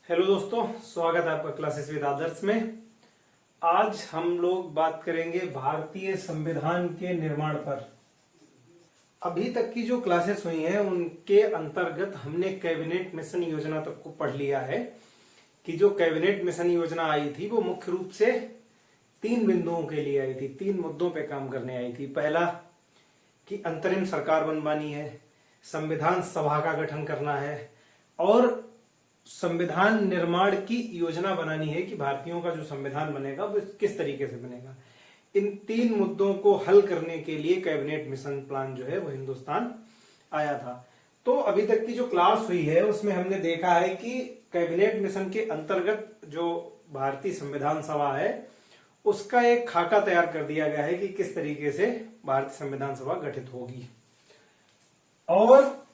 Hello दोस्तों, स्वागत है आपका क्लासेस विद आदर्श में। आज हम लोग बात करेंगे भारतीय संविधान के निर्माण पर। अभी तक की जो क्लासेस हुई हैं उनके अंतर्गत हमने कैबिनेट मिशन योजना तक को पढ़ लिया है कि जो कैबिनेट मिशन योजना आई थी वो मुख्य रूप से 3 बिंदुओं के लिए आई थी, 3 मुद्दों पे काम करने आई थी। पहला कि अंतरिम सरकार बनवानी है, संविधान सभा का गठन करना है और संविधान निर्माण की योजना बनानी है कि भारतीयों का जो संविधान बनेगा वो किस तरीके से बनेगा। इन 3 मुद्दों को हल करने के लिए कैबिनेट मिशन प्लान जो है वो हिंदुस्तान आया था। तो अभी तक की जो क्लास हुई है उसमें हमने देखा है कि कैबिनेट मिशन के अंतर्गत जो भारतीय संविधान सभा है उसका एक खाका तैयार कर दिया गया है कि किस तरीके से भारतीय संविधान सभा गठित होगी। और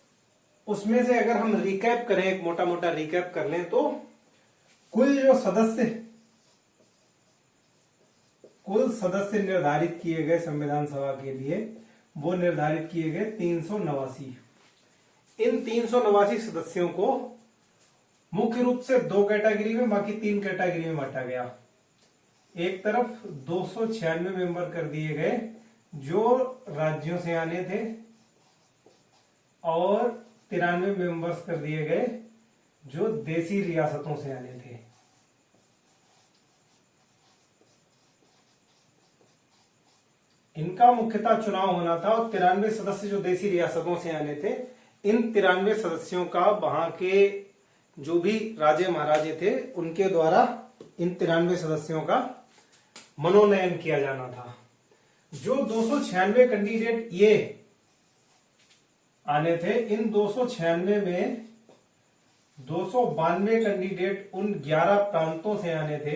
उसमें से अगर हम रिकैप करें, एक मोटा मोटा रिकैप कर लें तो कुल सदस्य निर्धारित किए गए संविधान सभा के लिए वो निर्धारित किए गए 389। इन 389 सदस्यों को मुख्य रूप से 2 कैटेगरी में, बाकी 3 कैटेगरी में बांटा गया। एक तरफ 296 मेंबर कर दिए गए जो राज्यों से आने थे और 93 मेंबर्स कर दिए गए जो देसी रियासतों से आने थे। इनका मुख्यतः चुनाव होना था और 93 सदस्य जो देसी रियासतों से आने थे, इन 93 सदस्यों का वहां के जो भी राजे महाराजे थे उनके द्वारा इन 93 सदस्यों का मनोनयन किया जाना था। जो 296 कैंडिडेट ये आने थे, इन 296 में 292 कैंडिडेट उन 11 प्रांतों से आने थे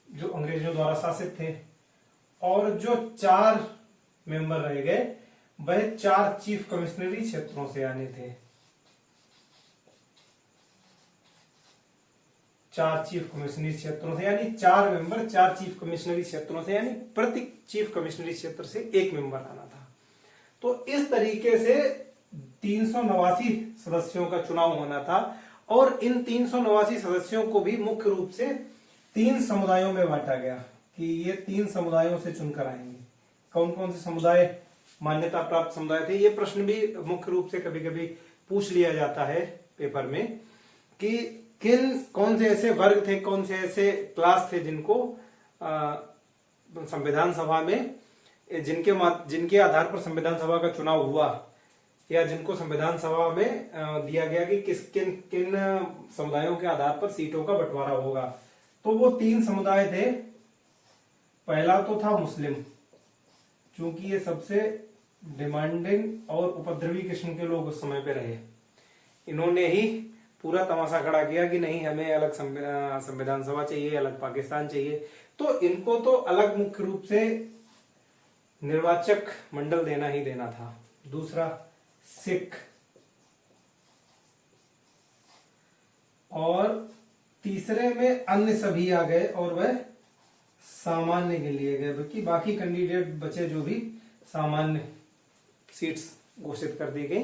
जो अंग्रेजों द्वारा शासित थे और जो 4 मेंबर रह गए वह 4 चीफ कमिश्नरी क्षेत्रों से आने थे। 4 चीफ कमिश्नरी क्षेत्रों से, यानी 4 मेंबर 4 चीफ कमिश्नरी क्षेत्रों से, यानी प्रति चीफ कमिश्नरी क्षेत्र से 1 मेंबर आना था। तो इस तरीके से 389 सदस्यों का चुनाव होना था और इन 389 सदस्यों को भी मुख्य रूप से 3 समुदायों में बांटा गया कि ये 3 समुदायों से चुनकर आएंगे। कौन कौन से समुदाय मान्यता प्राप्त समुदाय थे, ये प्रश्न भी मुख्य रूप से कभी कभी पूछ लिया जाता है पेपर में कि कौन से ऐसे वर्ग थे, कौन से ऐसे क्लास थे जिनको संविधान सभा में जिनके आधार पर संविधान सभा का चुनाव हुआ या जिनको संविधान सभा में दिया गया कि किन समुदायों के आधार पर सीटों का बंटवारा होगा। तो वो 3 समुदाय थे। पहला तो था मुस्लिम, चूंकि ये सबसे डिमांडिंग और उपद्रवी किस्म के लोग उस समय पे रहे। इन्होंने ही पूरा तमाशा खड़ा किया कि नहीं, हमें अलग संविधान सभा चाहिए, अलग पाकिस्तान चाहिए। तो इनको तो अलग मुख्य रूप से निर्वाचक मंडल देना ही देना था। दूसरा सिख और तीसरे में अन्य सभी आ गए और वह सामान्य के लिए गए, बल्कि बाकी कैंडिडेट बचे जो भी सामान्य सीट्स घोषित कर दी गई।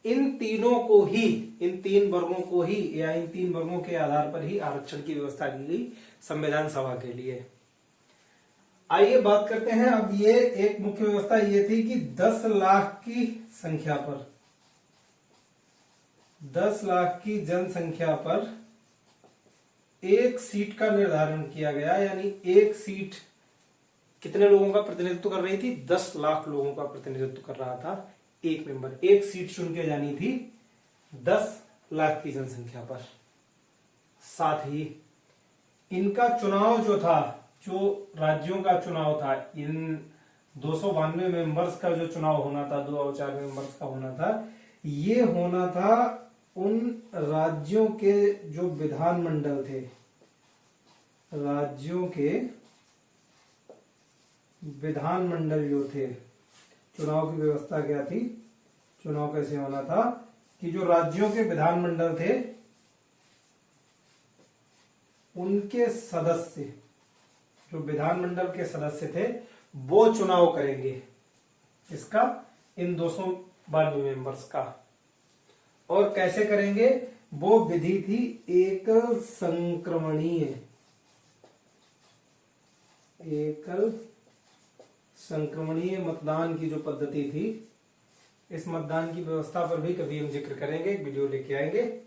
इन 3 वर्गों को ही या इन 3 वर्गों के आधार पर ही आरक्षण की व्यवस्था की गई संविधान सभा के लिए। आइए बात करते हैं। अब ये एक मुख्य व्यवस्था ये थी कि 10 लाख की संख्या पर, 10 लाख की जनसंख्या पर एक सीट का निर्धारण किया गया, यानी एक सीट कितने लोगों का प्रतिनिधित्व कर रही थी? 10 लाख लोगों का प्रतिनिधित्व कर रहा था एक मेंबर। एक सीट चुन के जानी थी 10 लाख की जनसंख्या पर। साथ ही इनका चुनाव जो था, जो राज्यों का चुनाव था, इन 292 मेंबर्स का जो चुनाव होना था, 2 और 4 मेंबर्स का होना था, ये होना था उन राज्यों के जो विधानमंडल थे, राज्यों के विधानमंडल जो थे। चुनाव की व्यवस्था क्या थी, चुनाव कैसे होना था कि जो राज्यों के विधानमंडल थे उनके सदस्य, जो विधानमंडल के सदस्य थे, वो चुनाव करेंगे इसका, इन 292 मेंबर्स का। और कैसे करेंगे? वो विधि थी एकल संक्रमणीय मतदान की जो पद्धति थी। इस मतदान की व्यवस्था पर भी कभी हम जिक्र करेंगे, एक वीडियो लेके आएंगे।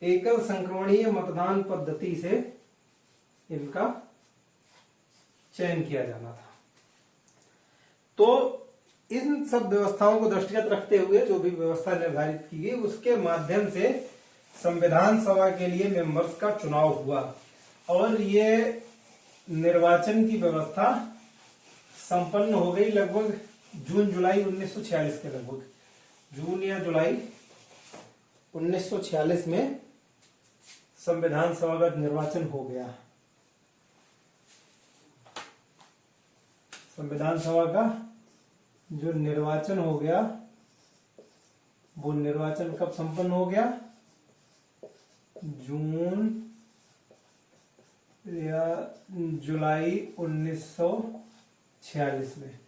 एकल संक्रमणीय मतदान पद्धति से इनका चयन किया जाना था। तो इन सब व्यवस्थाओं को दृष्टिगत रखते हुए जो भी व्यवस्था निर्धारित की गई, उसके माध्यम से संविधान सभा के लिए मेंबर्स का चुनाव हुआ और ये निर्वाचन की व्यवस्था संपन्न हो गई लगभग जून जुलाई 1946 के लगभग। जून या जुलाई 1946 में संविधान सभा का निर्वाचन हो गया। संविधान सभा का जो निर्वाचन हो गया, वो निर्वाचन कब संपन्न हो गया? जून या जुलाई 1946 में।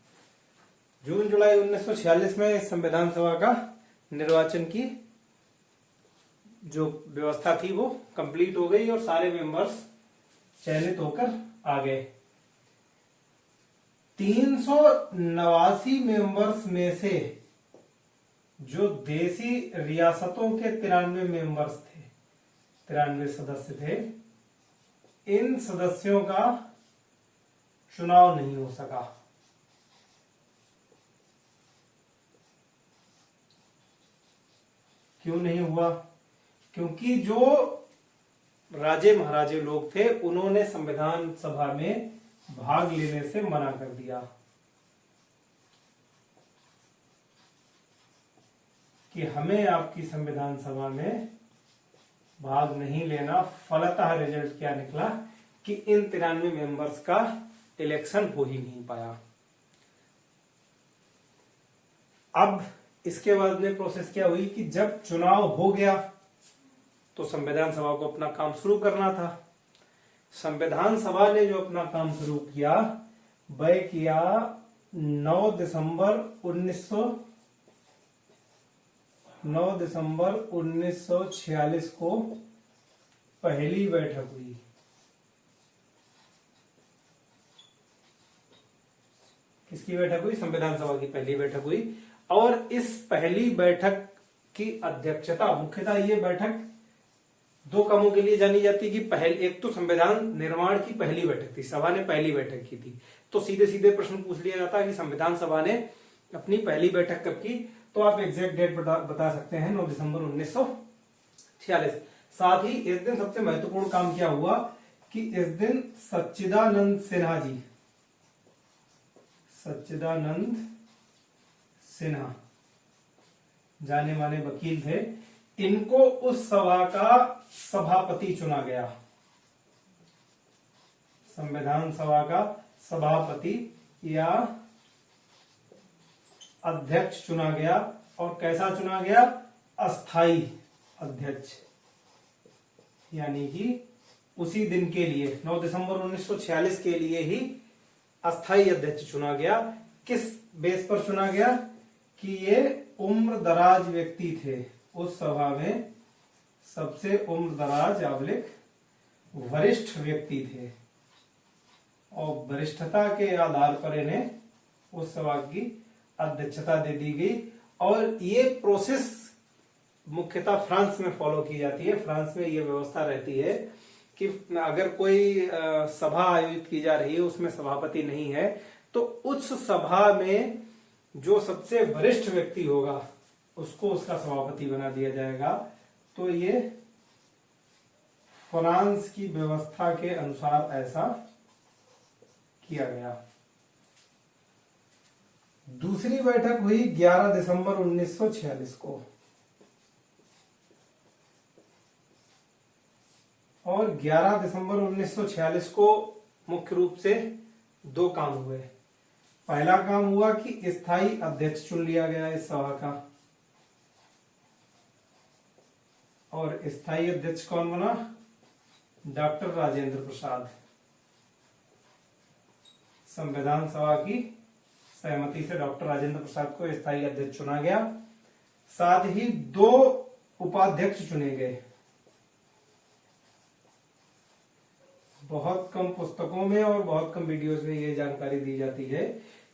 जून जुलाई 1946 में संविधान सभा का निर्वाचन की जो व्यवस्था थी वो कंप्लीट हो गई और सारे मेंबर्स चयनित होकर आ गए। 389 मेंबर्स में से जो देसी रियासतों के 93 मेंबर्स थे, 93 सदस्य थे, इन सदस्यों का चुनाव नहीं हो सका। क्यों नहीं हुआ? क्योंकि जो राजे महाराजे लोग थे उन्होंने संविधान सभा में भाग लेने से मना कर दिया कि हमें आपकी संविधान सभा में भाग नहीं लेना। फलतः रिजल्ट क्या निकला कि इन 93 मेंबर्स का इलेक्शन हो ही नहीं पाया। अब इसके बाद में प्रोसेस क्या हुई कि जब चुनाव हो गया तो संविधान सभा को अपना काम शुरू करना था। संविधान सभा ने जो अपना काम शुरू किया वह किया 9 दिसंबर 1946 को पहली बैठक हुई। किसकी बैठक हुई? संविधान सभा की पहली बैठक हुई। और इस पहली बैठक की अध्यक्षता, मुख्यतः ये बैठक दो कामों के लिए जानी जाती कि एक तो संविधान निर्माण की पहली बैठक थी, सभा ने पहली बैठक की थी। तो सीधे सीधे प्रश्न पूछ लिया जाता कि संविधान सभा ने अपनी पहली बैठक कब की? तो आप एग्जैक्ट डेट बता सकते हैं, 9 दिसंबर 1946। साथ ही इस दिन सबसे महत्वपूर्ण काम क्या हुआ कि इस दिन सच्चिदानंद सिन्हा जाने माने वकील थे, इनको उस सभा का सभापति चुना गया। संविधान सभा का सभापति या अध्यक्ष चुना गया। और कैसा चुना गया? अस्थाई अध्यक्ष, यानी कि उसी दिन के लिए 9 दिसंबर 1946 के लिए ही अस्थाई अध्यक्ष चुना गया। किस बेस पर चुना गया कि ये उम्र दराज व्यक्ति थे, उस सभा में सबसे उम्र दराज वरिष्ठ व्यक्ति थे और वरिष्ठता के आधार पर इन्हें उस सभा की अध्यक्षता दे दी गई। और ये प्रोसेस मुख्यतः फ्रांस में फॉलो की जाती है। फ्रांस में ये व्यवस्था रहती है कि अगर कोई सभा आयोजित की जा रही है, उसमें सभापति नहीं है, तो उस सभा में जो सबसे वरिष्ठ व्यक्ति होगा उसको उसका सभापति बना दिया जाएगा। तो ये फ्रांस की व्यवस्था के अनुसार ऐसा किया गया। दूसरी बैठक हुई 11 दिसंबर 1946 को। और 11 दिसंबर 1946 को मुख्य रूप से दो काम हुए। पहला काम हुआ कि स्थायी अध्यक्ष चुन लिया गया इस सभा का। और स्थायी अध्यक्ष कौन बना? डॉक्टर राजेंद्र प्रसाद। संविधान सभा की सहमति से डॉक्टर राजेंद्र प्रसाद को स्थायी अध्यक्ष चुना गया। साथ ही दो उपाध्यक्ष चुने गए। बहुत कम पुस्तकों में और बहुत कम वीडियोस में ये जानकारी दी जाती है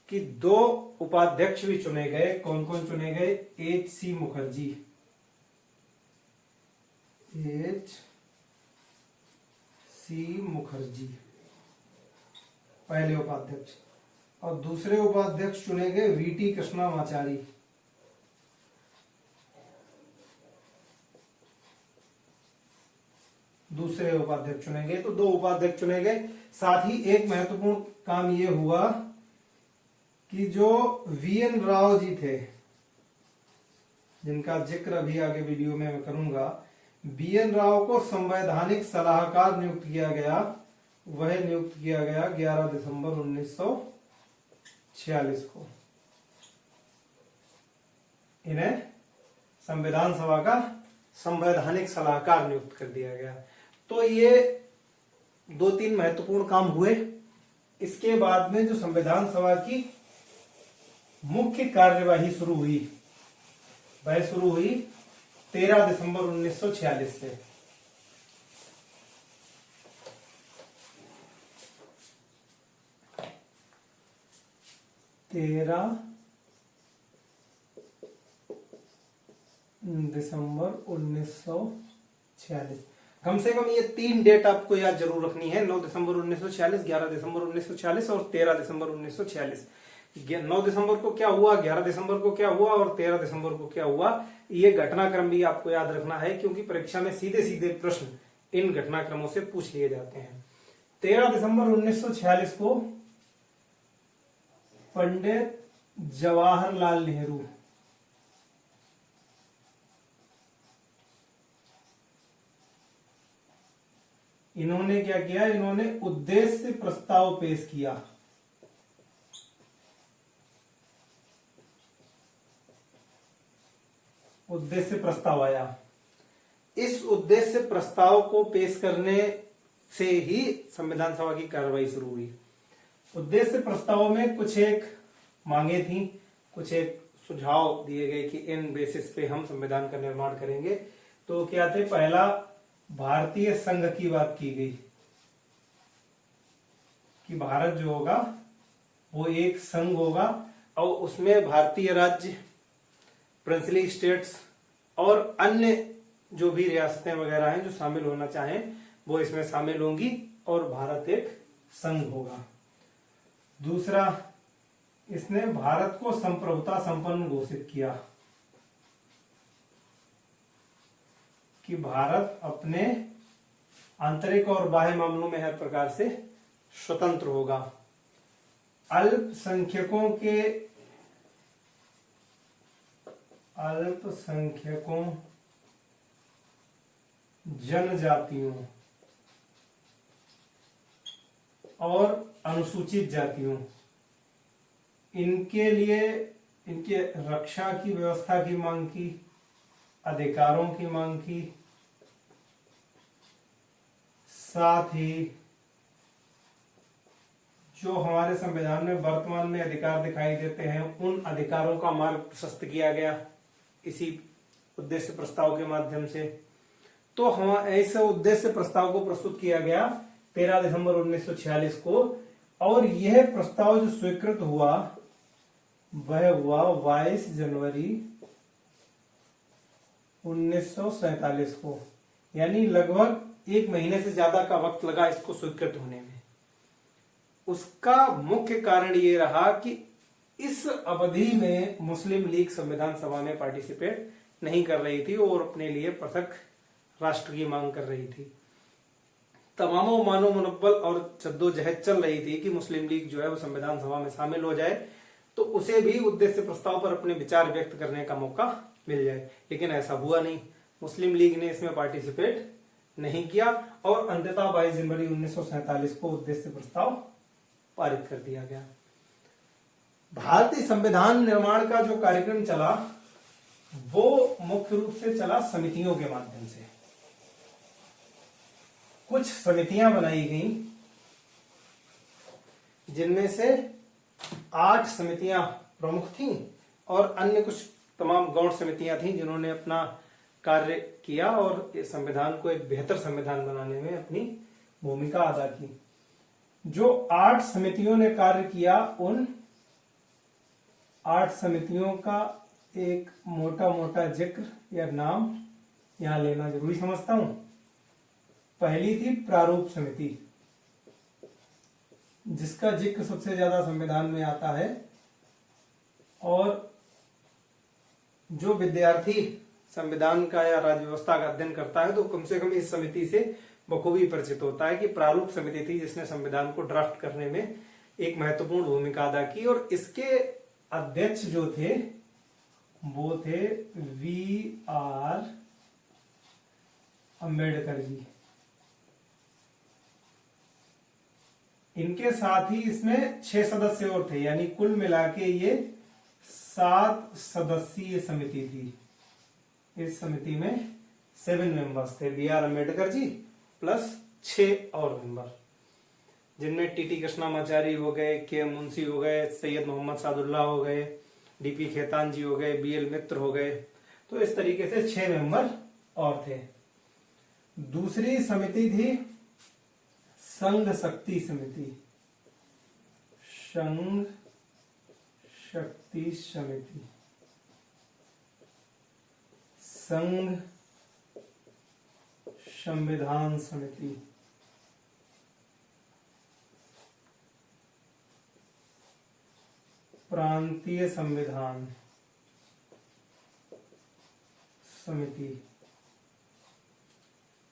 कि 2 उपाध्यक्ष भी चुने गए। कौन कौन चुने गए? H.C. मुखर्जी, H.C. मुखर्जी पहले उपाध्यक्ष, और दूसरे उपाध्यक्ष चुने गए V.T. कृष्णमाचारी। दूसरे उपाध्यक्ष चुने गए, तो 2 उपाध्यक्ष चुने गए। साथ ही एक महत्वपूर्ण काम यह हुआ कि जो VN राव जी थे, जिनका जिक्र अभी आगे वीडियो में मैं करूंगा, VN राव को संवैधानिक सलाहकार नियुक्त किया गया। वह नियुक्त किया गया 11 दिसंबर 1946 को। इन्हें संविधान सभा का संवैधानिक सलाहकार नियुक्त कर दिया गया। तो ये 2-3 महत्वपूर्ण काम हुए। इसके बाद में जो संविधान सभा की मुख्य कार्यवाही शुरू हुई, वह शुरू हुई 13 दिसंबर 1946 से। दिसंबर 1946। कम से कम ये 3 डेट आपको याद जरूर रखनी है। 9 दिसंबर 1946, 11 दिसंबर 1946 और 13 दिसंबर 1946। 9 दिसंबर को क्या हुआ, 11 दिसंबर को क्या हुआ और 13 दिसंबर को क्या हुआ, ये घटनाक्रम भी आपको याद रखना है, क्योंकि परीक्षा में सीधे सीधे प्रश्न इन घटनाक्रमों से पूछ लिए जाते हैं। 13 दिसंबर 1946 को पंडित जवाहरलाल नेहरू इन्होंने क्या किया, इन्होंने उद्देश्य प्रस्ताव पेश किया। उद्देश्य प्रस्ताव आया। इस उद्देश्य प्रस्ताव को पेश करने से ही संविधान सभा की कार्रवाई शुरू हुई। उद्देश्य प्रस्ताव में कुछ एक मांगे थी, कुछ एक सुझाव दिए गए कि इन बेसिस पे हम संविधान का निर्माण करेंगे। तो क्या थे? पहला, भारतीय संघ की बात की गई कि भारत जो होगा वो एक संघ होगा और उसमें भारतीय राज्य, प्रिंसली स्टेट्स और अन्य जो भी रियासतें वगैरह हैं जो शामिल होना चाहें वो इसमें शामिल होंगी और भारत एक संघ होगा। दूसरा, इसने भारत को संप्रभुता संपन्न घोषित किया कि भारत अपने आंतरिक और बाह्य मामलों में हर प्रकार से स्वतंत्र होगा। अल्पसंख्यकों, जनजातियों और अनुसूचित जातियों, इनके लिए इनके रक्षा की व्यवस्था की मांग की, अधिकारों की मांग की, साथ ही जो हमारे संविधान में वर्तमान में अधिकार दिखाई देते हैं उन अधिकारों का मार्ग प्रशस्त किया गया इसी उद्देश्य प्रस्ताव के माध्यम से। तो हम ऐसे उद्देश्य प्रस्ताव को प्रस्तुत किया गया 13 दिसंबर 1946 को, और यह प्रस्ताव जो स्वीकृत हुआ वह हुआ 22 जनवरी 1947 को। यानी लगभग 1 महीने से ज्यादा का वक्त लगा इसको स्वीकृत होने में। उसका मुख्य कारण ये रहा कि इस अवधि में मुस्लिम लीग संविधान सभा में पार्टिसिपेट नहीं कर रही थी और अपने लिए पृथक राष्ट्र की मांग कर रही थी। तमामों मानो मनोबल और जद्दोजहद चल रही थी कि मुस्लिम लीग जो है वो संविधान सभा में शामिल हो जाए, तो उसे भी उद्देश्य प्रस्ताव पर अपने विचार व्यक्त करने का मौका मिल जाए। लेकिन ऐसा हुआ नहीं, मुस्लिम लीग ने इसमें पार्टिसिपेट नहीं किया और अंततः 22 जनवरी 1947 को उद्देश्य प्रस्ताव पारित कर दिया गया। भारतीय संविधान निर्माण का जो कार्यक्रम चला वो मुख्य रूप से चला समितियों के माध्यम से। कुछ समितियां बनाई गई जिनमें से 8 समितियां प्रमुख थीं और अन्य कुछ तमाम गौण समितियां थीं जिन्होंने अपना कार्य किया और इस संविधान को एक बेहतर संविधान बनाने में अपनी भूमिका अदा की। जो 8 समितियों ने कार्य किया, उन 8 समितियों का एक मोटा मोटा जिक्र या नाम यहां लेना जरूरी समझता हूं। पहली थी प्रारूप समिति, जिसका जिक्र सबसे ज्यादा संविधान में आता है, और जो विद्यार्थी संविधान का या राज्य व्यवस्था का अध्ययन करता है तो कम से कम इस समिति से बखूबी परिचित होता है कि प्रारूप समिति थी जिसने संविधान को ड्राफ्ट करने में एक महत्वपूर्ण भूमिका अदा की। और इसके अध्यक्ष जो थे वो थे V.R. अम्बेडकर जी। इनके साथ ही इसमें 6 सदस्य और थे, यानी कुल मिला के ये 7 सदस्यीय समिति थी। इस समिति में 7 मेंबर्स थे, B.R. अम्बेडकर जी प्लस 6 और मेंबर, जिनमें टी कृष्णामाचारी हो गए, के मुंशी हो गए, सैयद मोहम्मद सादुल्लाह हो गए, D.P. खेतान जी हो गए, B.L. मित्र हो गए। तो इस तरीके से 6 मेंबर और थे। दूसरी समिति थी संघ शक्ति समिति। संघ शक्ति समिति, संघ संविधान समिति, प्रांतीय संविधान समिति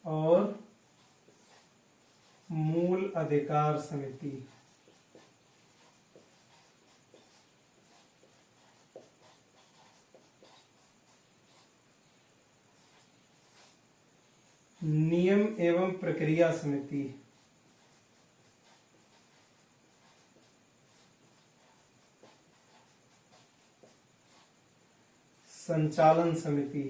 और मूल अधिकार समिति। नियम एवं प्रक्रिया समिति, संचालन समिति,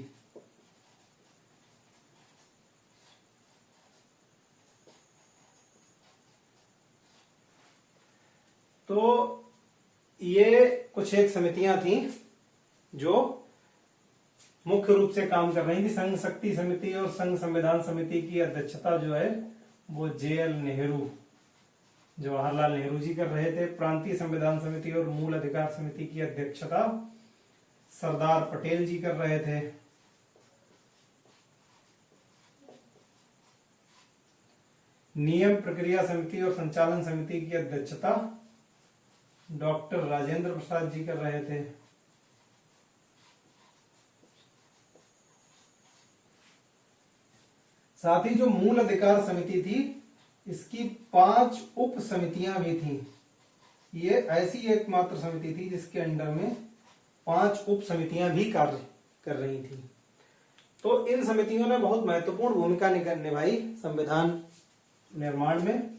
तो ये कुछ एक समितियां थी जो मुख्य रूप से काम कर रही थी। संघ शक्ति समिति और संघ संविधान समिति की अध्यक्षता जो है वो JL नेहरू, जवाहरलाल नेहरू जी कर रहे थे। प्रांतीय संविधान समिति और मूल अधिकार समिति की अध्यक्षता सरदार पटेल जी कर रहे थे। नियम प्रक्रिया समिति और संचालन समिति की अध्यक्षता डॉक्टर राजेंद्र प्रसाद जी कर रहे थे। साथ ही जो मूल अधिकार समिति थी, इसकी 5 उप समितियां भी थी। ये ऐसी एकमात्र समिति थी जिसके अंडर में 5 उप समितियां भी कार्य कर रही थी। तो इन समितियों ने बहुत महत्वपूर्ण भूमिका निभाई संविधान निर्माण में।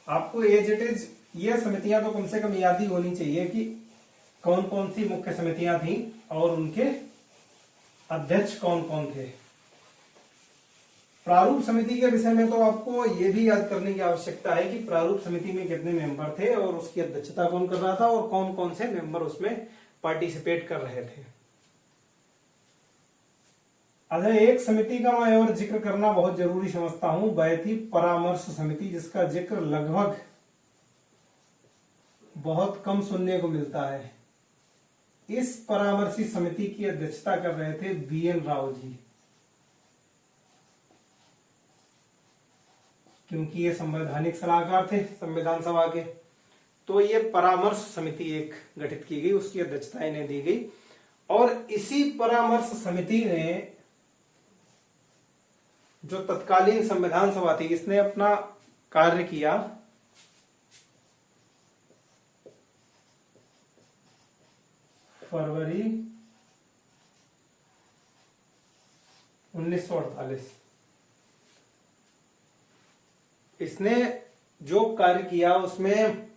आपको एज इट इज ये समितियां तो कम से कम याद ही होनी चाहिए कि कौन कौन सी मुख्य समितियां थी और उनके अध्यक्ष कौन कौन थे। प्रारूप समिति के विषय में तो आपको ये भी याद करने की आवश्यकता है कि प्रारूप समिति में कितने मेंबर थे और उसकी अध्यक्षता कौन कर रहा था और कौन कौन से मेंबर उसमें पार्टिसिपेट कर रहे थे। अच्छा, एक समिति का मैं और जिक्र करना बहुत जरूरी समझता हूं, वह थी परामर्श समिति, जिसका जिक्र लगभग बहुत कम सुनने को मिलता है। इस परामर्शी समिति की अध्यक्षता कर रहे थे BN राव जी, क्योंकि ये संवैधानिक सलाहकार थे संविधान सभा के। तो ये परामर्श समिति एक गठित की गई, उसकी अध्यक्षता इन्हें दी गई। और इसी परामर्श समिति ने जो तत्कालीन संविधान सभा थी, इसने अपना कार्य किया फरवरी 1948। इसने जो कार्य किया उसमें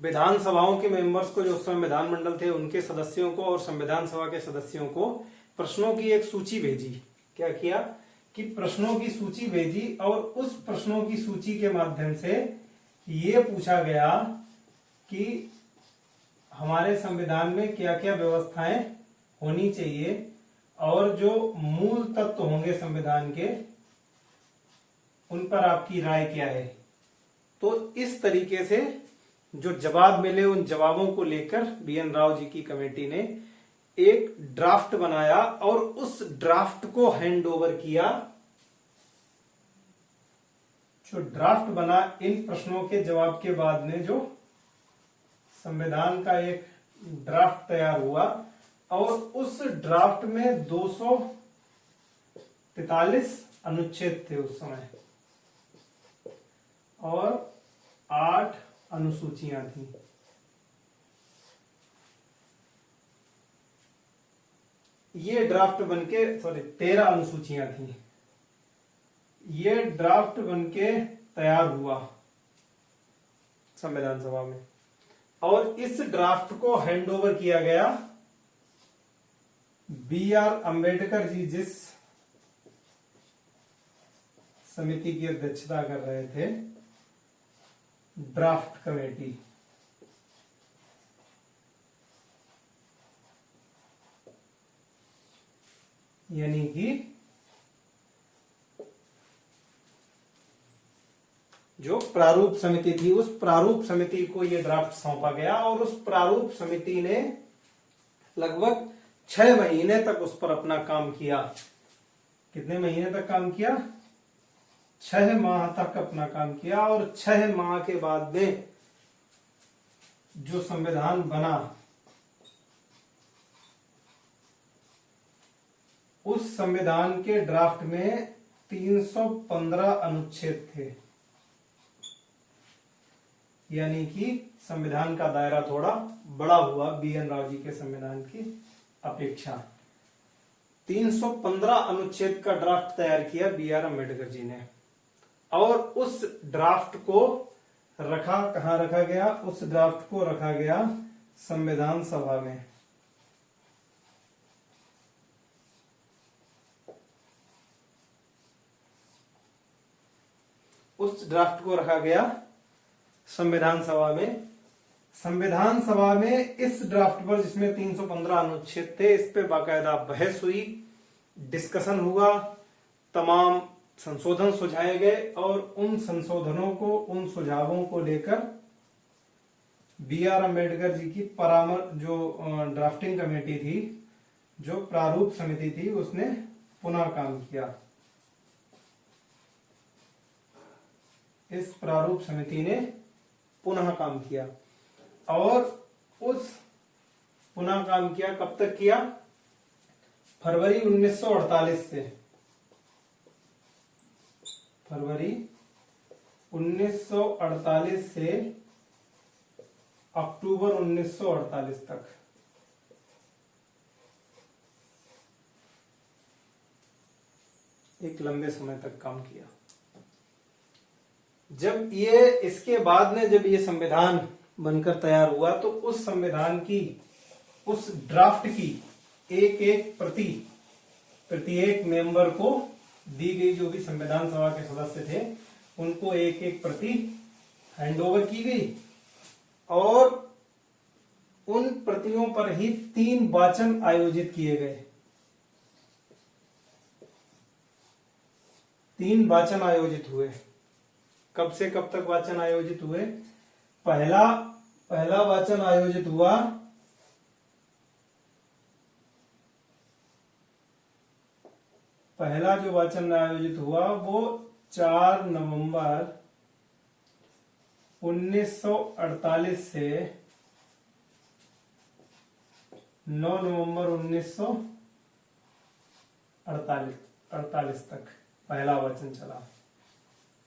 विधानसभाओं के मेंबर्स को, जो उस समय विधानमंडल थे, उनके सदस्यों को और संविधान सभा के सदस्यों को प्रश्नों की एक सूची भेजी। क्या किया कि प्रश्नों की सूची भेजी और उस प्रश्नों की सूची के माध्यम से ये पूछा गया कि हमारे संविधान में क्या क्या व्यवस्थाएं होनी चाहिए और जो मूल तत्व होंगे संविधान के, उन पर आपकी राय क्या है। तो इस तरीके से जो जवाब मिले उन जवाबों को लेकर BN राव जी की कमेटी ने एक ड्राफ्ट बनाया और उस ड्राफ्ट को हैंड ओवर किया। जो ड्राफ्ट बना, इन प्रश्नों के जवाब के बाद में जो संविधान का एक ड्राफ्ट तैयार हुआ और उस ड्राफ्ट में 243 अनुच्छेद थे उस समय और 8 अनुसूचियां थी। ये ड्राफ्ट बनके 13 अनुसूचियां थी। ये ड्राफ्ट बनके तैयार हुआ संविधान सभा में और इस ड्राफ्ट को हैंड ओवर किया गया BR अम्बेडकर जी जिस समिति की अध्यक्षता कर रहे थे, ड्राफ्ट कमेटी। यानी कि जो प्रारूप समिति थी, उस प्रारूप समिति को यह ड्राफ्ट सौंपा गया और उस प्रारूप समिति ने लगभग 6 महीने तक उस पर अपना काम किया। कितने महीने तक काम किया? 6 माह तक अपना काम किया और 6 माह के बाद में जो संविधान बना, उस संविधान के ड्राफ्ट में 315 अनुच्छेद थे। यानी कि संविधान का दायरा थोड़ा बड़ा हुआ BN राव जी के संविधान की अपेक्षा। 315 अनुच्छेद का ड्राफ्ट तैयार किया BR अम्बेडकर जी ने और उस ड्राफ्ट को कहां रखा गया? उस ड्राफ्ट को रखा गया संविधान सभा में। उस ड्राफ्ट को रखा गया संविधान सभा में। संविधान सभा में इस ड्राफ्ट पर, जिसमें 315 अनुच्छेद थे, इस पे बाकायदा बहस हुई, डिस्कशन हुआ, तमाम संशोधन सुझाए गए और उन संशोधनों को, उन सुझावों को लेकर BR अम्बेडकर जी की जो ड्राफ्टिंग कमेटी थी, जो प्रारूप समिति थी, उसने पुनः काम किया। इस प्रारूप समिति ने पुनः काम किया और उस पुनः काम किया कब तक किया? फरवरी 1948 से, फरवरी 1948 से अक्टूबर 1948 तक। एक लंबे समय तक काम किया। जब ये, इसके बाद में जब ये संविधान बनकर तैयार हुआ तो उस संविधान की, उस ड्राफ्ट की एक एक प्रति प्रत्येक मेंबर को दी गई। जो भी संविधान सभा के सदस्य थे उनको एक एक प्रति हैंडओवर की गई और उन प्रतियों पर ही 3 वाचन आयोजित किए गए। 3 वाचन आयोजित हुए। कब से कब तक वाचन आयोजित हुए? पहला वाचन आयोजित हुआ पहला जो वाचन आयोजित हुआ वो 4 नवंबर 1948 से 9 नवंबर 1948 तक पहला वाचन चला।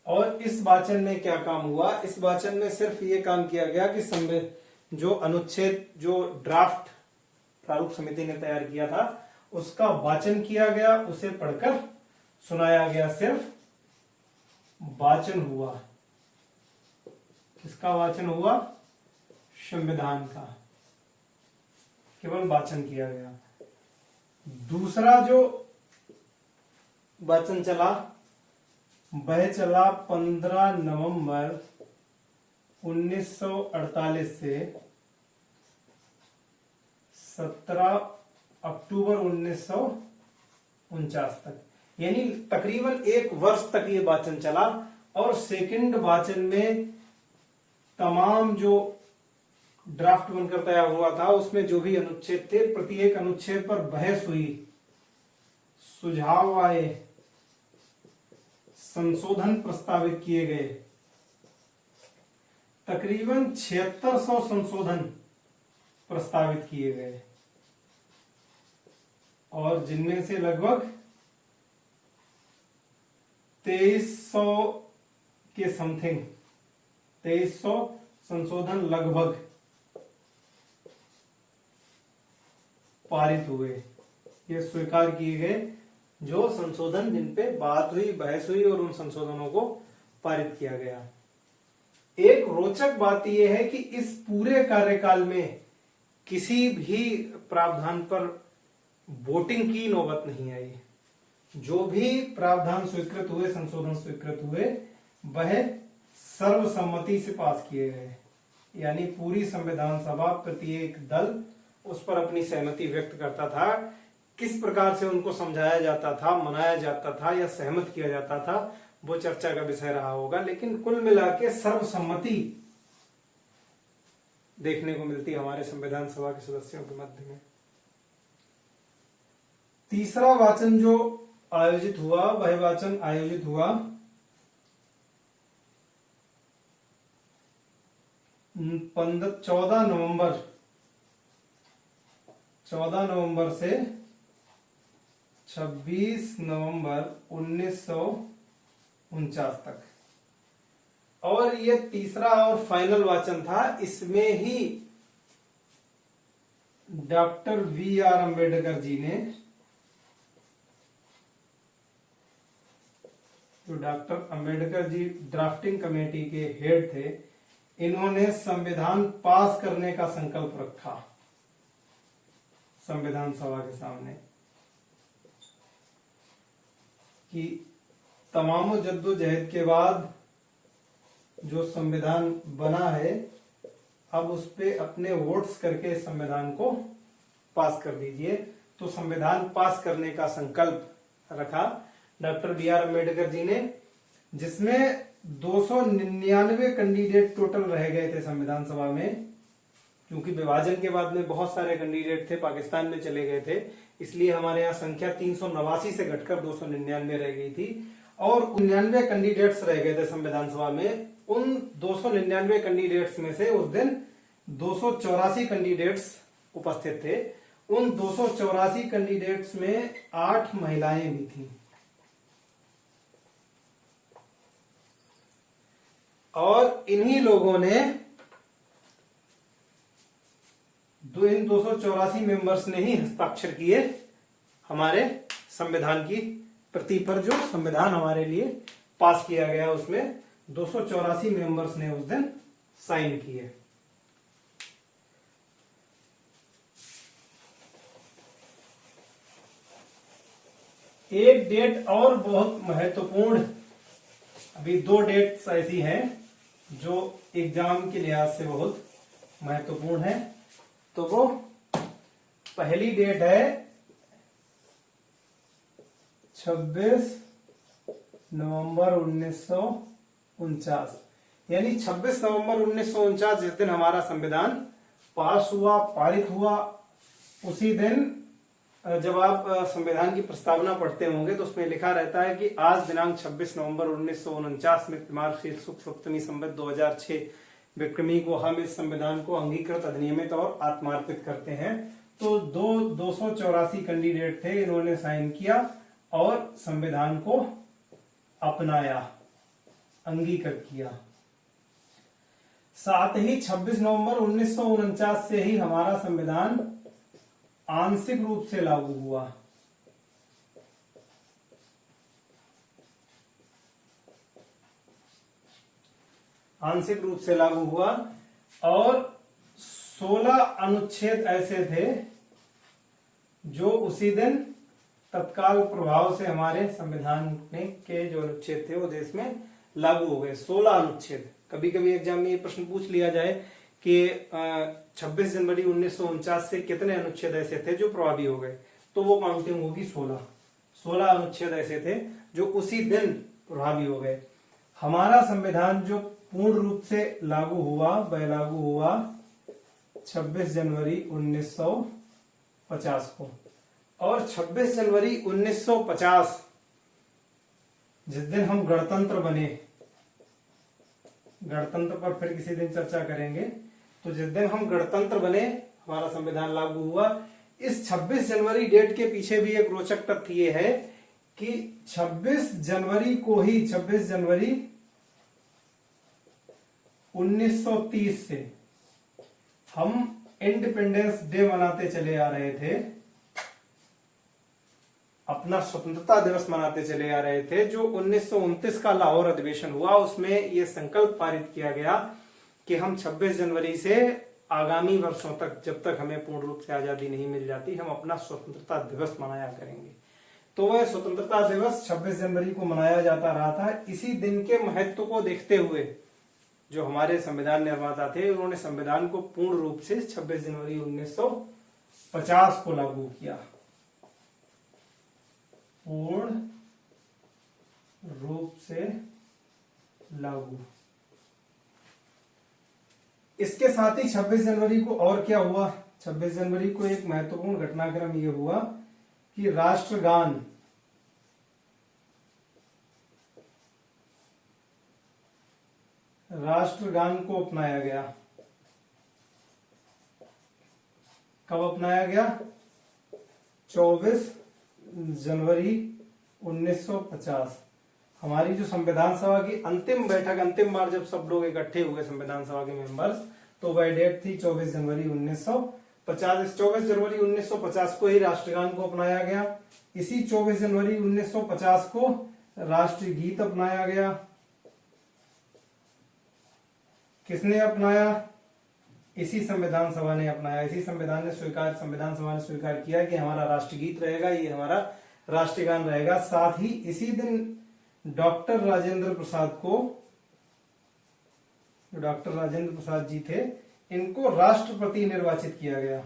और इस वाचन में क्या काम हुआ? इस वाचन में सिर्फ ये काम किया गया कि जो अनुच्छेद, जो ड्राफ्ट प्रारूप समिति ने तैयार किया था, उसका वाचन किया गया, उसे पढ़कर सुनाया गया। सिर्फ वाचन हुआ। किसका वाचन हुआ? संविधान का, केवल वाचन किया गया। दूसरा जो वाचन चला वह चला 15 नवंबर 1948 से 17 अक्टूबर 1949 तक। यानी तकरीबन 1 वर्ष तक ये वाचन चला। और सेकंड वाचन में तमाम जो ड्राफ्ट बनकर तैयार हुआ था उसमें जो भी अनुच्छेद थे, प्रत्येक अनुच्छेद पर बहस हुई, सुझाव आए, संशोधन प्रस्तावित किए गए। तकरीबन 7600 संशोधन प्रस्तावित किए गए और जिनमें से लगभग 2300 के समथिंग 2300 संशोधन लगभग पारित हुए, ये स्वीकार किए गए जो संशोधन जिन पे बात हुई, बहस हुई और उन संशोधनों को पारित किया गया। एक रोचक बात यह है कि इस पूरे कार्यकाल में किसी भी प्रावधान पर वोटिंग की नौबत नहीं आई। जो भी प्रावधान स्वीकृत हुए, संशोधन स्वीकृत हुए, वह सर्वसम्मति से पास किए गए। यानी पूरी संविधान सभा, प्रत्येक दल उस पर अपनी सहमति व्यक्त करता था। किस प्रकार से उनको समझाया जाता था, मनाया जाता था या सहमत किया जाता था, वो चर्चा का विषय रहा होगा, लेकिन कुल मिलाकर सर्वसम्मति देखने को मिलती है हमारे संविधान सभा के सदस्यों के मध्य में। तीसरा वाचन जो आयोजित हुआ, वह वाचन आयोजित हुआ 14 नवंबर से 26 नवंबर 1949 तक। और ये तीसरा और फाइनल वाचन था। इसमें ही डॉक्टर V.R. अम्बेडकर जी ने, जो doctor Ambedkar ji drafting committee के हेड थे, इन्होंने संविधान पास करने का संकल्प रखा संविधान सभा के सामने कि तमाम जद्दोजहद के बाद जो संविधान बना है, अब उस पे अपने वोट्स करके संविधान को पास कर दीजिए। तो संविधान पास करने का संकल्प रखा डॉक्टर B.R. अम्बेडकर जी ने, जिसमें 299 कैंडिडेट टोटल रह गए थे संविधान सभा में। क्योंकि विभाजन के बाद में बहुत सारे कैंडिडेट थे, पाकिस्तान में चले गए थे, इसलिए हमारे यहाँ संख्या 389 से घटकर 299 रह गई थी। और 99 कैंडिडेट्स रह गए थे संविधान सभा में। उन 299 कैंडिडेट्स में से उस दिन 284 कैंडिडेट्स उपस्थित थे। उन 284 कैंडिडेट्स में 8 महिलाएं भी थी। और इन्हीं लोगों ने, इन 284 मेंबर्स ने ही हस्ताक्षर किए हमारे संविधान की प्रति पर। जो संविधान हमारे लिए पास किया गया उसमें 284 मेंबर्स ने उस दिन साइन किए। एक डेट और बहुत महत्वपूर्ण, अभी 2 डेट्स ऐसी हैं जो एग्जाम के लिहाज से बहुत महत्वपूर्ण है। तो वो पहली डेट है 26 नवंबर 1949। यानी 26 नवंबर 1949 जिस दिन हमारा संविधान पास हुआ, पारित हुआ, उसी दिन जब आप संविधान की प्रस्तावना पढ़ते होंगे तो उसमें लिखा रहता है कि आज दिनांक 26 नवंबर 1949 में मार्गशीर्ष शुक्ल सप्तमी संवत 2006 विक्रमी को हम इस संविधान को अंगीकृत, अधिनियमित और आत्मार्पित करते हैं। तो 284 कैंडिडेट थे, इन्होंने साइन किया और संविधान को अपनाया, अंगीकृत किया। साथ ही 26 नवंबर 1949 से ही हमारा संविधान आंशिक रूप से लागू हुआ। आंशिक रूप से लागू हुआ और 16 अनुच्छेद ऐसे थे जो उसी दिन तत्काल प्रभाव से हमारे संविधान के जो अनुच्छेद थे वो देश में लागू हो गए। 16 अनुच्छेद। कभी कभी एग्जाम में ये प्रश्न पूछ लिया जाए कि 26 जनवरी 1949 से कितने अनुच्छेद ऐसे थे जो प्रभावी हो गए, तो वो काउंटिंग होगी 16। 16 अनुच्छेद ऐसे थे जो उसी दिन प्रभावी हो गए। हमारा संविधान जो पूर्ण रूप से लागू हुआ वह लागू हुआ 26 जनवरी 1950 को। और 26 जनवरी 1950 जिस दिन हम गणतंत्र बने, गणतंत्र पर फिर किसी दिन चर्चा करेंगे, तो जिस दिन हम गणतंत्र बने हमारा संविधान लागू हुआ। इस 26 जनवरी डेट के पीछे भी एक रोचक तथ्य ये है कि 26 जनवरी को ही 26 जनवरी 1930 से हम इंडिपेंडेंस डे मनाते चले आ रहे थे, अपना स्वतंत्रता दिवस मनाते चले आ रहे थे। जो 1929 का लाहौर अधिवेशन हुआ उसमें यह संकल्प पारित किया गया कि हम 26 जनवरी से आगामी वर्षों तक, जब तक हमें पूर्ण रूप से आजादी नहीं मिल जाती, हम अपना स्वतंत्रता दिवस मनाया करेंगे। तो वह स्वतंत्रता दिवस 26 जनवरी को मनाया जाता रहा था। इसी दिन के महत्व को देखते हुए जो हमारे संविधान निर्माता थे उन्होंने संविधान को पूर्ण रूप से 26 जनवरी 1950 को लागू किया। पूर्ण रूप से लागू। इसके साथ ही 26 जनवरी को और क्या हुआ? 26 जनवरी को एक महत्वपूर्ण घटनाक्रम यह हुआ कि राष्ट्रगान को अपनाया गया। कब अपनाया गया? 24 जनवरी 1950। हमारी जो संविधान सभा की अंतिम बैठक, अंतिम बार जब सब लोग इकट्ठे हुए संविधान सभा के मेंबर्स, तो वह डेट थी 24 जनवरी 1950। 24 जनवरी 1950 को ही राष्ट्रगान को अपनाया गया। इसी 24 जनवरी 1950 को राष्ट्रीय गीत अपनाया गया। किसने अपनाया? इसी संविधान सभा ने अपनाया। इसी संविधान सभा ने स्वीकार किया कि हमारा राष्ट्रीय गीत रहेगा, ये हमारा राष्ट्रगान रहेगा। साथ ही इसी दिन डॉक्टर राजेंद्र प्रसाद को, जो डॉक्टर राजेंद्र प्रसाद जी थे, इनको राष्ट्रपति निर्वाचित किया गया।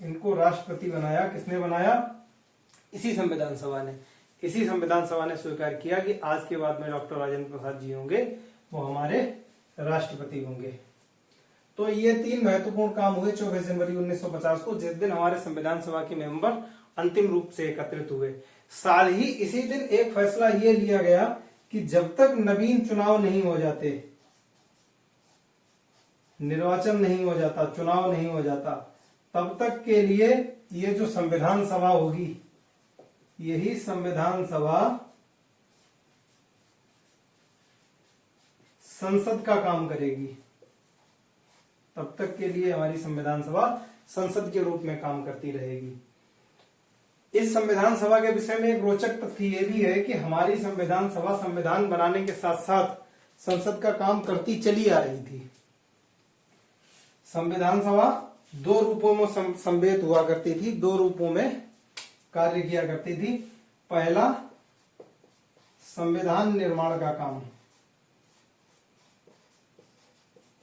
इनको राष्ट्रपति बनाया। किसने बनाया? इसी संविधान सभा ने। इसी संविधान सभा ने स्वीकार किया कि आज के बाद में डॉक्टर राजेंद्र प्रसाद जी होंगे, वो हमारे राष्ट्रपति होंगे। तो ये 3 महत्वपूर्ण काम हुए 24 जनवरी 1950 को, जिस दिन हमारे संविधान सभा के मेंबर अंतिम रूप से एकत्रित हुए। साथ ही इसी दिन एक फैसला यह लिया गया कि जब तक नवीन चुनाव नहीं हो जाते, निर्वाचन नहीं हो जाता, चुनाव नहीं हो जाता, तब तक के लिए ये जो संविधान सभा होगी, यही संविधान सभा संसद का काम करेगी। तब तक के लिए हमारी संविधान सभा संसद के रूप में काम करती रहेगी। इस संविधान सभा के विषय में एक रोचक तथ्य यह भी है कि हमारी संविधान सभा संविधान बनाने के साथ साथ संसद का काम करती चली आ रही थी। संविधान सभा 2 रूपों में संवेद हुआ करती थी, 2 रूपों में कार्य किया करती थी। पहला, संविधान निर्माण का काम,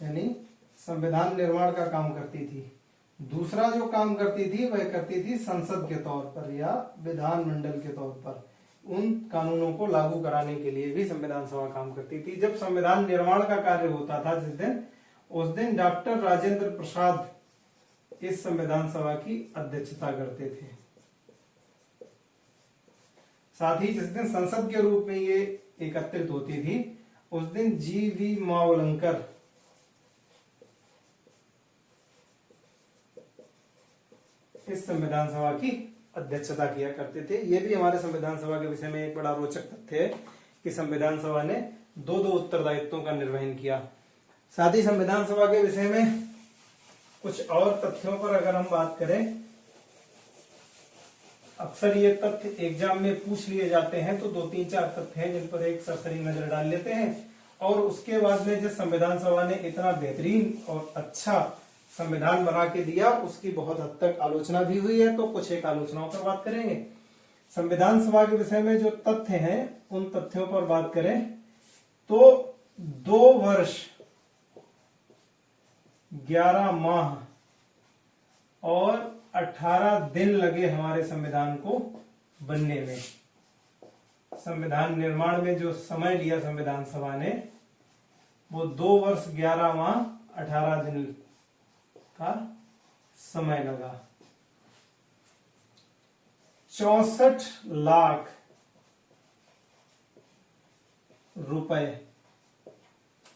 यानी संविधान निर्माण का काम करती थी। दूसरा जो काम करती थी वह करती थी संसद के तौर पर या विधानमंडल के तौर पर, उन कानूनों को लागू कराने के लिए भी संविधान सभा काम करती थी। जब संविधान निर्माण का कार्य होता था जिस दिन, उस दिन डॉक्टर राजेंद्र प्रसाद इस संविधान सभा की अध्यक्षता करते थे। साथ ही जिस दिन संसद के रूप में ये एकत्रित होती थी, उस दिन जी.वी. मावलंकर इस संविधान सभा की अध्यक्षता किया करते थे। यह भी हमारे संविधान सभा के विषय में एक बड़ा रोचक तथ्य है कि संविधान सभा ने 2 उत्तरदायित्वों का निर्वहन किया। साथ ही संविधान सभा के विषय में कुछ और तथ्यों पर अगर हम बात करें, अक्सर ये तथ्य एग्जाम में पूछ लिए जाते हैं, तो 2-3-4 तथ्य हैं जिन पर एक सरसरी नजर डाल लेते हैं। और उसके बाद में जिस संविधान सभा ने इतना बेहतरीन और अच्छा संविधान बना के दिया, उसकी बहुत हद तक आलोचना भी हुई है, तो कुछ एक आलोचनाओं पर बात करेंगे। संविधान सभा के विषय में जो तथ्य हैं, उन तथ्यों पर बात करें तो 2 वर्ष 11 माह और 18 दिन लगे हमारे संविधान को बनने में, संविधान निर्माण में जो समय लिया संविधान सभा ने, वो 2 वर्ष 11 माह 18 दिन का समय लगा। 64 लाख रुपए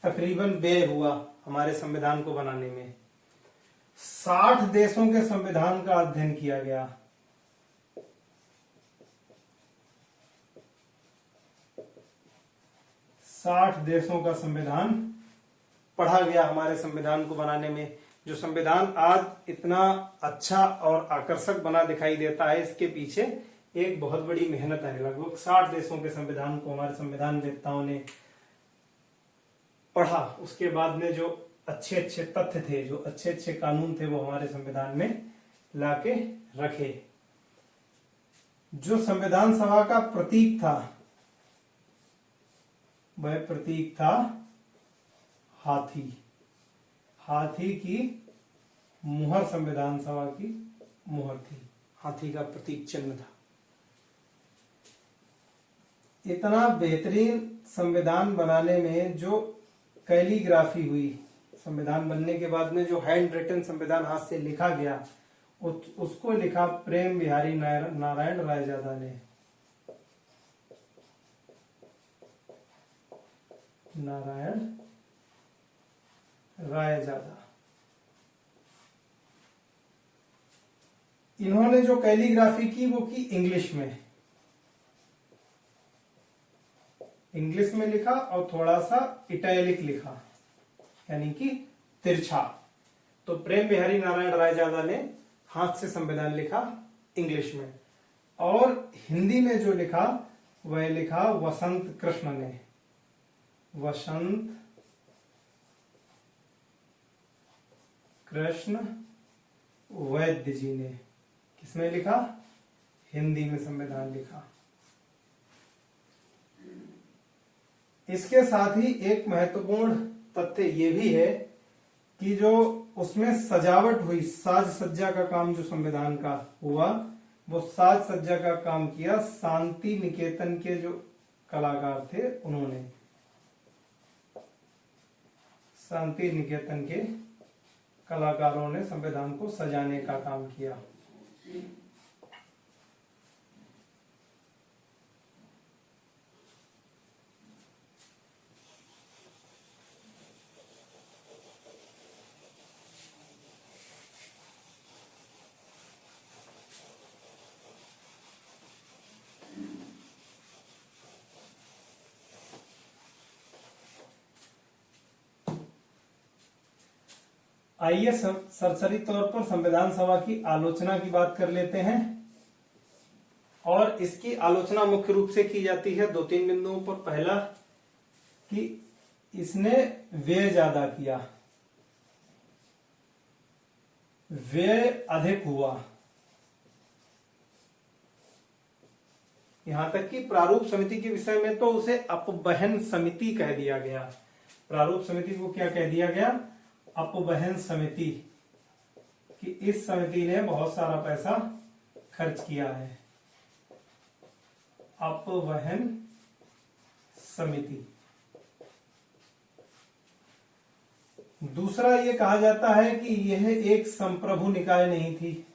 तकरीबन व्यय हुआ हमारे संविधान को बनाने में। 60 देशों के संविधान का अध्ययन किया गया। साठ देशों का संविधान पढ़ा गया हमारे संविधान को बनाने में। जो संविधान आज इतना अच्छा और आकर्षक बना दिखाई देता है, इसके पीछे एक बहुत बड़ी मेहनत है। लगभग 60 देशों के संविधान को हमारे संविधान वेत्ताओं ने पढ़ा। उसके बाद में जो अच्छे अच्छे तथ्य थे, जो अच्छे अच्छे कानून थे, वो हमारे संविधान में लाके रखे। जो संविधान सभा का प्रतीक था, वह प्रतीक था हाथी। हाथी की मुहर संविधान सभा की मुहर थी, हाथी का प्रतीक चिन्ह था। इतना बेहतरीन संविधान बनाने में जो कैलीग्राफी हुई, संविधान बनने के बाद में जो हैंड रिटन संविधान हाथ से लिखा गया, उसको लिखा प्रेम बिहारी नारायण रायजादा ने। नारायण रायजादा। इन्होंने जो कैलीग्राफी की वो की इंग्लिश में। इंग्लिश में लिखा और थोड़ा सा इटैलिक लिखा, यानी कि तिरछा। तो प्रेम बिहारी नारायण रायजादा ने हाथ से संविधान लिखा इंग्लिश में, और हिंदी में जो लिखा वह लिखा वसंत कृष्ण ने। वसंत कृष्ण वैद्य जी ने किसमें लिखा? हिंदी में संविधान लिखा। इसके साथ ही एक महत्वपूर्ण तथ्य ये भी है कि जो उसमें सजावट हुई, साज सज्जा का काम जो संविधान का हुआ, वो साज सज्जा का काम किया शांति निकेतन के जो कलाकार थे उन्होंने। शांति निकेतन के कलाकारों ने संविधान को सजाने का काम किया। आइए सरसरी तौर पर संविधान सभा की आलोचना की बात कर लेते हैं। और इसकी आलोचना मुख्य रूप से की जाती है 2-3 बिंदुओं पर। पहला कि इसने व्यय ज्यादा किया, व्यय अधिक हुआ। यहां तक कि प्रारूप समिति के विषय में तो उसे अपवहन समिति कह दिया गया। प्रारूप समिति को क्या कह दिया गया? अपवहन समिति। कि इस समिति ने बहुत सारा पैसा खर्च किया है। अपवहन समिति। दूसरा ये कहा जाता है कि यह एक संप्रभु निकाय नहीं थी,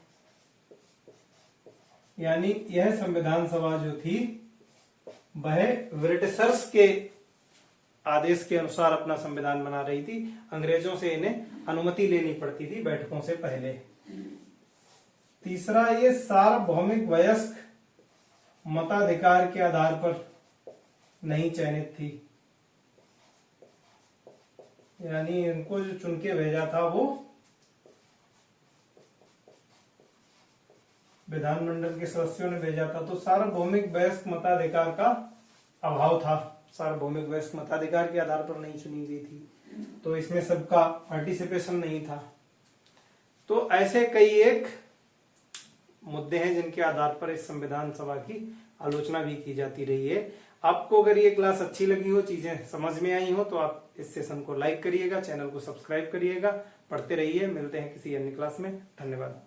यानी यह संविधान सभा जो थी वह ब्रिटिशर्स के आदेश के अनुसार अपना संविधान बना रही थी। अंग्रेजों से इन्हें अनुमति लेनी पड़ती थी बैठकों से पहले। तीसरा, ये सार्वभौमिक वयस्क मताधिकार के आधार पर नहीं चयनित थी, यानी इनको जो चुन के भेजा था वो विधानमंडल के सदस्यों ने भेजा था। तो सार्वभौमिक वयस्क मताधिकार का अभाव था, सार्वभौमिक वयस्क मताधिकार के आधार पर नहीं चुनी गई थी, तो इसमें सबका पार्टिसिपेशन नहीं था। तो ऐसे कई एक मुद्दे हैं जिनके आधार पर इस संविधान सभा की आलोचना भी की जाती रही है। आपको अगर ये क्लास अच्छी लगी हो, चीजें समझ में आई हो, तो आप इस सेशन को लाइक करिएगा, चैनल को सब्सक्राइब करिएगा, पढ़ते रहिए। मिलते हैं किसी अन्य क्लास में। धन्यवाद।